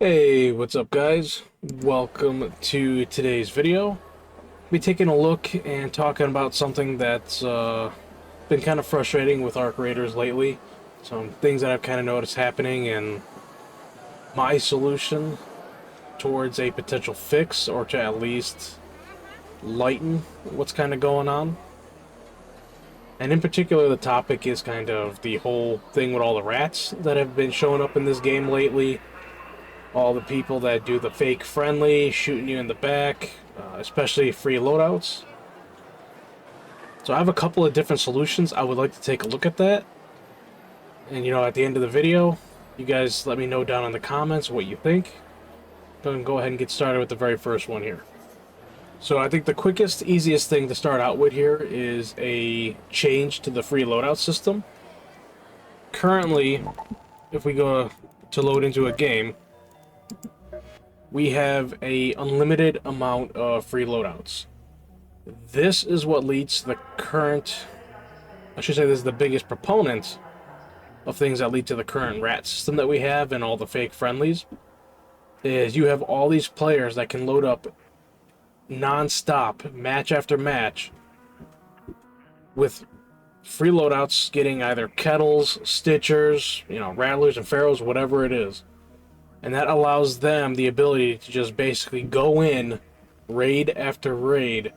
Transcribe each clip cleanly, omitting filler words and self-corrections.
Hey, what's up guys? Welcome to today's video. Be taking a look and talking about something that's been kind of frustrating with Arc Raiders lately. Some things that I've kind of noticed happening and my solution towards a potential fix or to at least lighten what's kind of going on. And in particular, the topic is kind of the whole thing with all the rats that have been showing up in this game lately. All the people that do the fake friendly, shooting you in the back, especially free loadouts. So I have a couple of different solutions. I would like to take a look at that. And at the end of the video, you guys let me know down in the comments what you think. Go ahead and get started with the very first one here. So I think the quickest, easiest thing to start out with here is a change to the free loadout system. Currently, if we go to load into a game, we have a unlimited amount of free loadouts. This is what leads to the current, I should say this is the biggest proponent of things that lead to the current rat system that we have and all the fake friendlies, is you have all these players that can load up non-stop, match after match, with free loadouts getting either kettles, stitchers, rattlers and pharaohs, whatever it is. And that allows them the ability to just basically go in raid after raid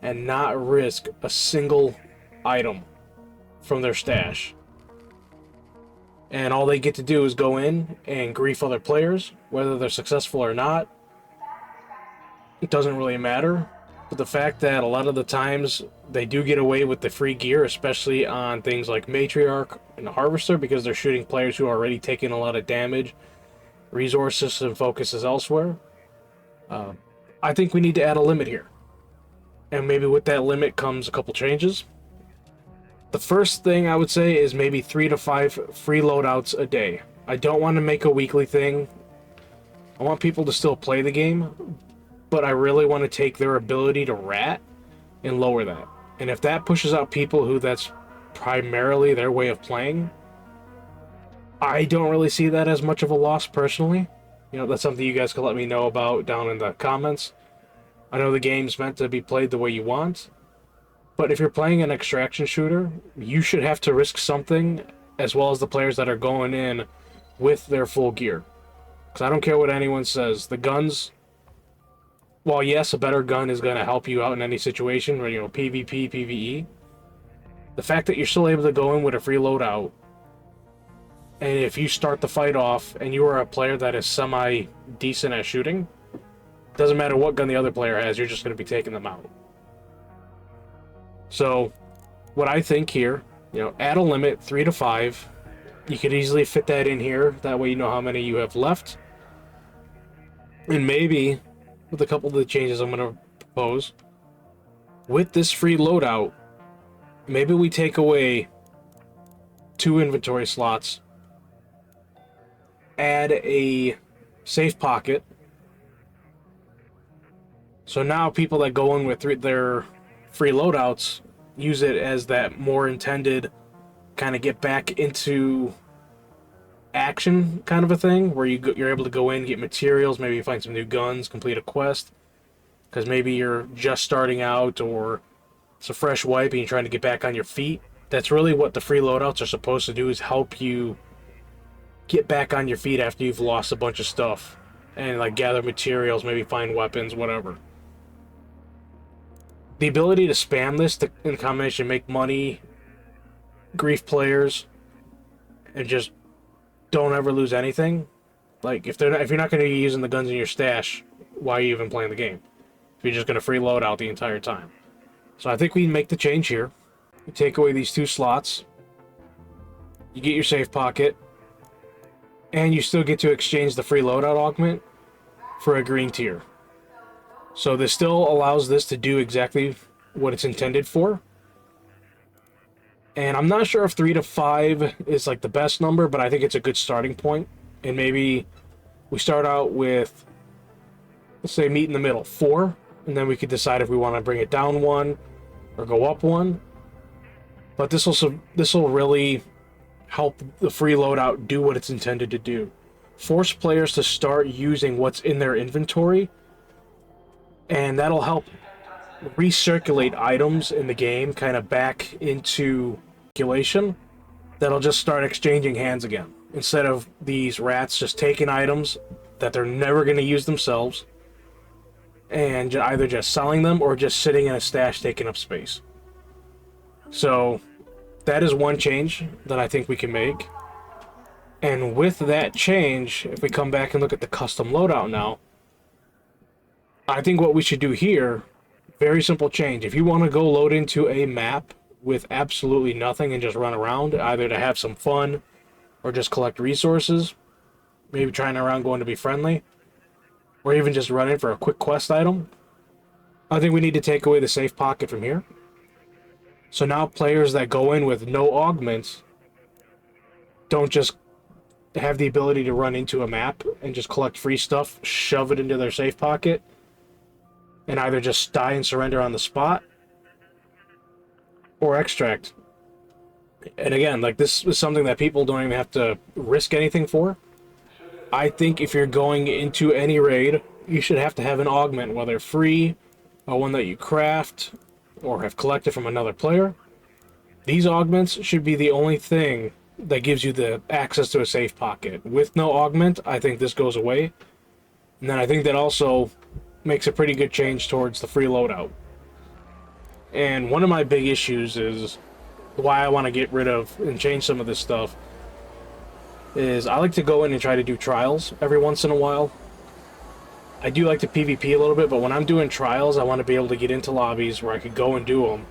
and not risk a single item from their stash. And all they get to do is go in and grief other players, whether they're successful or not. It doesn't really matter. But the fact that a lot of the times they do get away with the free gear, especially on things like Matriarch and Harvester, because they're shooting players who are already taking a lot of damage, resources and focuses elsewhere. I think we need to add a limit here. And maybe with that limit comes a couple changes. The first thing I would say is maybe 3 to 5 free loadouts a day. I don't want to make a weekly thing. I want people to still play the game, but I really want to take their ability to rat and lower that. And if that pushes out people who that's primarily their way of playing, I don't really see that as much of a loss personally. That's something you guys can let me know about down in the comments. I know the game's meant to be played the way you want, but if you're playing an extraction shooter, you should have to risk something, as well as the players that are going in with their full gear. Because I don't care what anyone says, the guns, while yes, a better gun is going to help you out in any situation, where PvP, PvE, the fact that you're still able to go in with a free loadout, and if you start the fight off and you are a player that is semi-decent at shooting, doesn't matter what gun the other player has, you're just going to be taking them out. So, what I think here, add a limit, 3 to 5. You could easily fit that in here. That way you know how many you have left. And maybe, with a couple of the changes I'm going to propose, with this free loadout, maybe we take away 2 inventory slots, add a safe pocket. So now people that go in with their free loadouts use it as that more intended kind of get back into action kind of a thing, where you're able to go in, get materials, maybe find some new guns, complete a quest, because maybe you're just starting out or it's a fresh wipe and you're trying to get back on your feet. That's really what the free loadouts are supposed to do, is help you get back on your feet after you've lost a bunch of stuff and gather materials, maybe find weapons, whatever. The ability to spam this in combination, make money, grief players, and just don't ever lose anything. If you're not going to be using the guns in your stash, why are you even playing the game? If you're just going to free load out the entire time. So I think we make the change here. You take away these 2 slots. You get your safe pocket. And you still get to exchange the free loadout augment for a green tier. So this still allows this to do exactly what it's intended for. And I'm not sure if 3 to 5 is the best number, but I think it's a good starting point. And maybe we start out with, let's say, meet in the middle, 4. And then we could decide if we want to bring it down 1 or go up 1. But this will really help the free loadout do what it's intended to do. force players to start using what's in their inventory, and that'll help recirculate items in the game kind of back into circulation. That'll just start exchanging hands again, instead of these rats just taking items that they're never going to use themselves and either just selling them or just sitting in a stash taking up space. So that is one change that I think we can make. And with that change, if we come back and look at the custom loadout now, I think what we should do here, very simple change. If you want to go load into a map with absolutely nothing and just run around, either to have some fun or just collect resources, maybe trying around going to be friendly, or even just run in for a quick quest item, I think we need to take away the safe pocket from here. So now players that go in with no augments don't just have the ability to run into a map and just collect free stuff, shove it into their safe pocket, and either just die and surrender on the spot, or extract. And again, like, this is something that people don't even have to risk anything for. I think if you're going into any raid, you should have to have an augment, whether free or one that you craft or have collected from another player. These augments should be the only thing that gives you the access to a safe pocket. With no augment, I think this goes away. And then I think that also makes a pretty good change towards the free loadout. And one of my big issues is why I want to get rid of and change some of this stuff is I like to go in and try to do trials every once in a while. I do like to PvP a little bit, but when I'm doing trials, I want to be able to get into lobbies where I could go and do them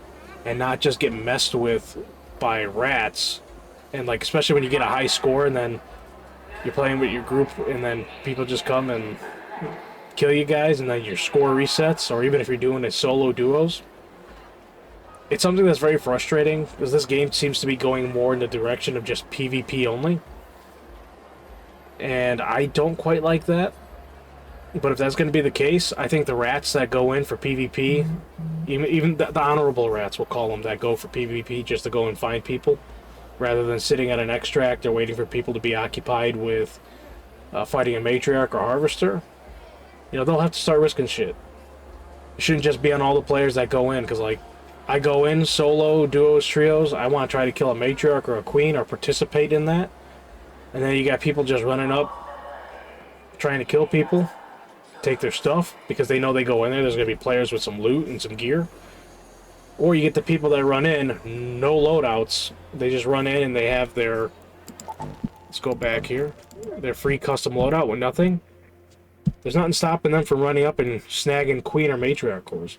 and not just get messed with by rats. And, like, especially when you get a high score and then you're playing with your group and then people just come and kill you guys and then your score resets, or even if you're doing a solo duos. It's something that's very frustrating because this game seems to be going more in the direction of just PvP only. And I don't quite like that. But if that's going to be the case, I think the rats that go in for PvP, even the honorable rats, we'll call them, that go for PvP just to go and find people, rather than sitting at an extract or waiting for people to be occupied with fighting a matriarch or harvester, you know, they'll have to start risking shit. It shouldn't just be on all the players that go in, because, like, I go in solo, duos, trios, I want to try to kill a matriarch or a queen or participate in that, and then you got people just running up trying to kill people, take their stuff, because they know they go in there, there's going to be players with some loot and some gear. Or you get the people that run in, no loadouts, they just run in and they have their, let's go back here, their free custom loadout with nothing. There's nothing stopping them from running up and snagging queen or matriarch cores.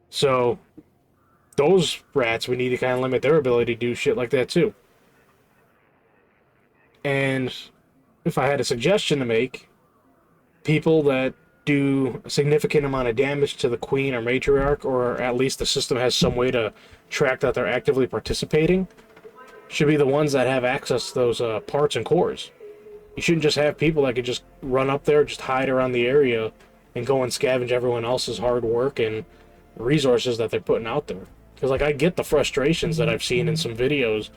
So, those rats, we need to kind of limit their ability to do shit like that too. And if I had a suggestion to make, people that do a significant amount of damage to the queen or matriarch, or at least the system has some way to track that they're actively participating, should be the ones that have access to those parts and cores. You shouldn't just have people that could just run up there, just hide around the area, and go and scavenge everyone else's hard work and resources that they're putting out there. Because, like, I get the frustrations that I've seen in some videos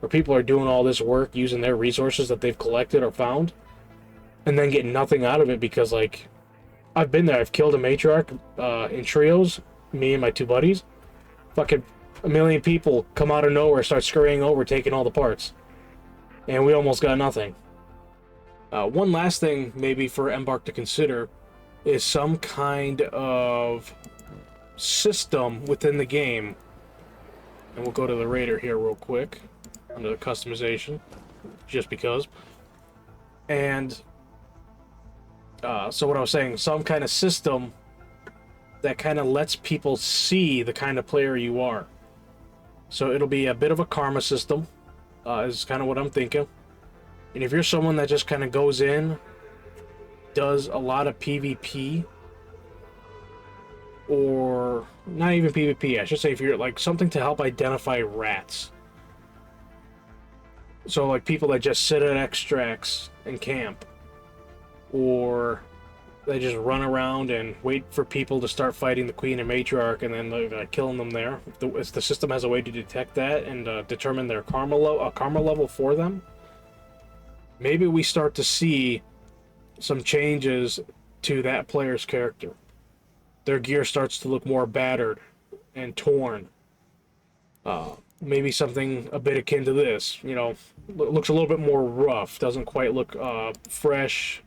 where people are doing all this work using their resources that they've collected or found, and then getting nothing out of it because, like, I've been there. I've killed a matriarch in trios, me and my two buddies. Fucking a million people come out of nowhere, start scurrying over, taking all the parts. And we almost got nothing. One last thing maybe for Embark to consider is some kind of system within the game. And we'll go to the Raider here real quick, under the customization, just because. And so what I was saying, some kind of system that kind of lets people see the kind of player you are. So it'll be a bit of a karma system, is kind of what I'm thinking. And if you're someone that just kind of goes in, does a lot of PvP, or not even PvP, I should say, if you're like something to help identify rats. So like people that just sit at extracts and camp, or they just run around and wait for people to start fighting the queen and matriarch, and then killing them there. If the system has a way to detect that and determine their karma level for them, maybe we start to see some changes to that player's character. Their gear starts to look more battered and torn. Maybe something a bit akin to this, you know, looks a little bit more rough, doesn't quite look fresh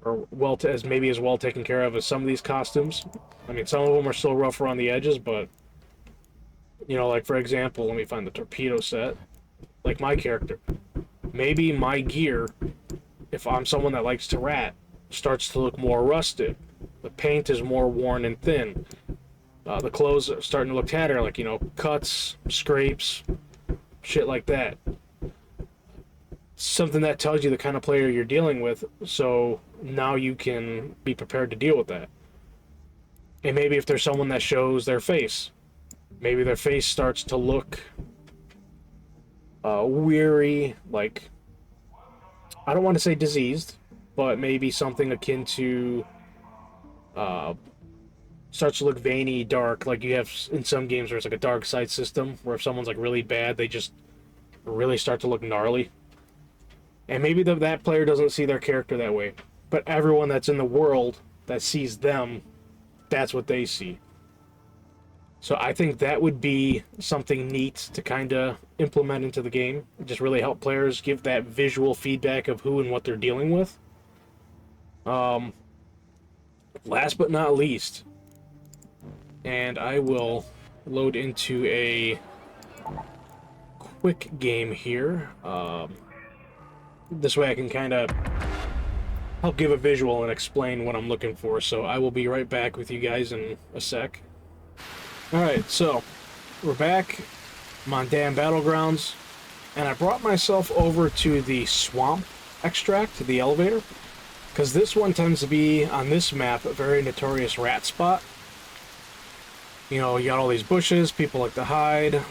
or as maybe as well taken care of as some of these costumes. I mean, some of them are still rough around the edges, but you know, like for example, let me find the torpedo set. Like my character, maybe my gear, if I'm someone that likes to rat, starts to look more rusted. The paint is more worn and thin. The clothes are starting to look tattered, like, you know, cuts, scrapes, shit like that. Something that tells you the kind of player you're dealing with, so now you can be prepared to deal with that. And maybe if there's someone that shows their face, maybe their face starts to look weary, like, I don't want to say diseased, but maybe something akin to starts to look veiny, dark, like you have in some games where it's like a dark side system, where if someone's like really bad, they just really start to look gnarly. And maybe that player doesn't see their character that way, but everyone that's in the world that sees them, that's what they see. So I think that would be something neat to kind of implement into the game. Just really help players give that visual feedback of who and what they're dealing with. Last but not least, and I will load into a quick game here. This way I can kind of help give a visual and explain what I'm looking for. So I will be right back with you guys in a sec. Alright, so we're back. I'm on Dan Battlegrounds, and I brought myself over to the swamp extract, the elevator, because this one tends to be, on this map, a very notorious rat spot. You know, you got all these bushes, people like to hide.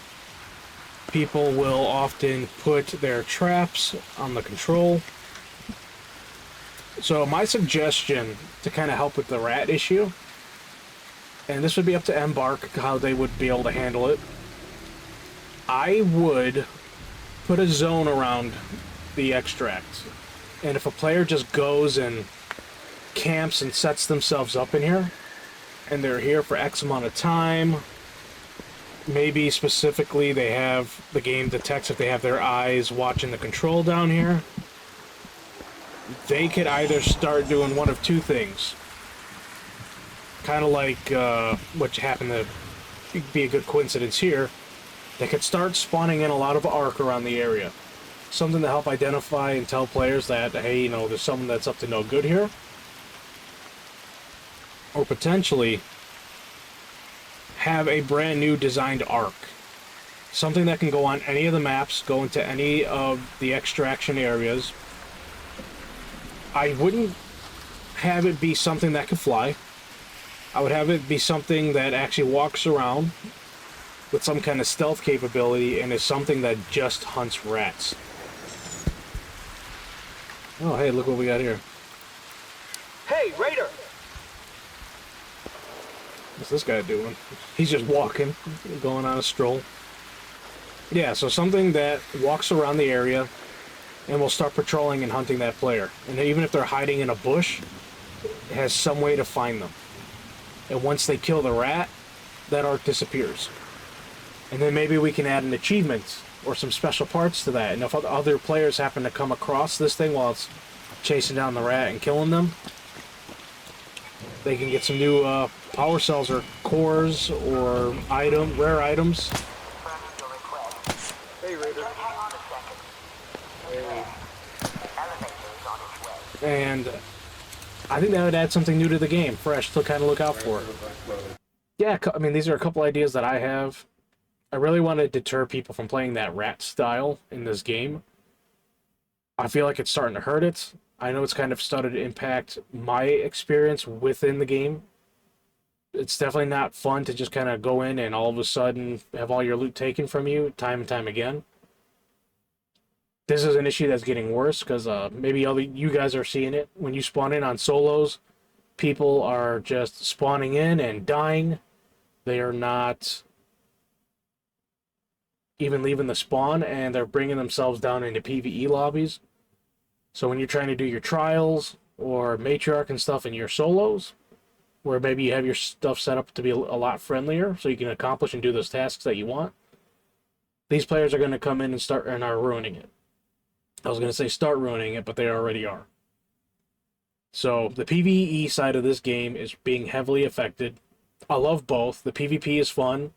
People will often put their traps on the control. So my suggestion to kind of help with the rat issue, and this would be up to Embark how they would be able to handle it, I would put a zone around the extract. And if a player just goes and camps and sets themselves up in here, and they're here for X amount of time, maybe specifically they have, the game detects if they have their eyes watching the control down here, they could either start doing one of two things. Kind of like what happened to be a good coincidence here. They could start spawning in a lot of arc around the area. Something to help identify and tell players that, hey, you know, there's someone that's up to no good here. Or potentially have a brand new designed arc. Something that can go on any of the maps, go into any of the extraction areas. I wouldn't have it be something that could fly. I would have it be something that actually walks around with some kind of stealth capability and is something that just hunts rats. Oh, hey, look what we got here. Hey, Raider! What's this guy doing? He's just walking, going on a stroll. Yeah, so something that walks around the area and will start patrolling and hunting that player. And even if they're hiding in a bush, it has some way to find them. And once they kill the rat, that arc disappears. And then maybe we can add an achievement or some special parts to that. And if other players happen to come across this thing while it's chasing down the rat and killing them, they can get some new power cells or cores or rare items. Hey, Raider. And I think that would add something new to the game, fresh to kind of look out for. Yeah, I mean, these are a couple ideas that I have. I really want to deter people from playing that rat style in this game. I feel like it's starting to hurt it. I know it's kind of started to impact my experience within the game. It's definitely not fun to just kind of go in and all of a sudden have all your loot taken from you time and time again. This is an issue that's getting worse because maybe you guys are seeing it. When you spawn in on solos, people are just spawning in and dying. They are not even leaving the spawn, and they're bringing themselves down into PvE lobbies. So when you're trying to do your trials or matriarch and stuff in your solos, where maybe you have your stuff set up to be a lot friendlier so you can accomplish and do those tasks that you want, these players are going to come in and are ruining it. I was going to say start ruining it, but they already are. So the PvE side of this game is being heavily affected. I love both. The PvP is fun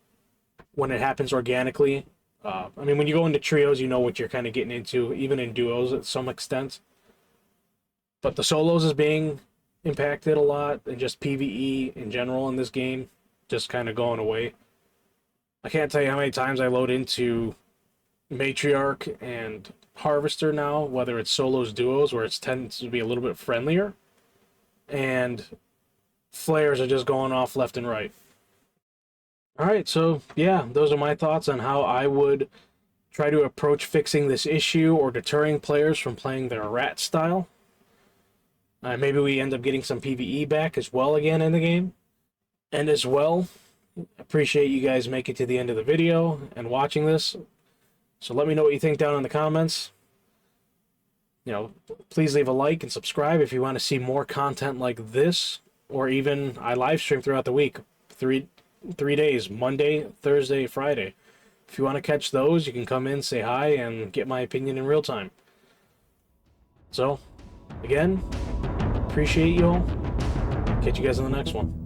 when it happens organically. I mean, when you go into trios, you know what you're kind of getting into, even in duos at some extent. But the solos is being impacted a lot, and just PvE in general in this game just kind of going away. I can't tell you how many times I load into Matriarch and Harvester now, whether it's solos, duos, where it tends to be a little bit friendlier, and flares are just going off left and right. Alright, so yeah, those are my thoughts on how I would try to approach fixing this issue or deterring players from playing their rat style. Maybe we end up getting some PvE back as well again in the game. And as well, appreciate you guys making it to the end of the video and watching this. So let me know what you think down in the comments. You know, please leave a like and subscribe if you want to see more content like this, or even I live stream throughout the week, three days, Monday, Thursday, Friday. If you want to catch those, you can come in, say hi, and get my opinion in real time. So, again, appreciate you all. Catch you guys in the next one.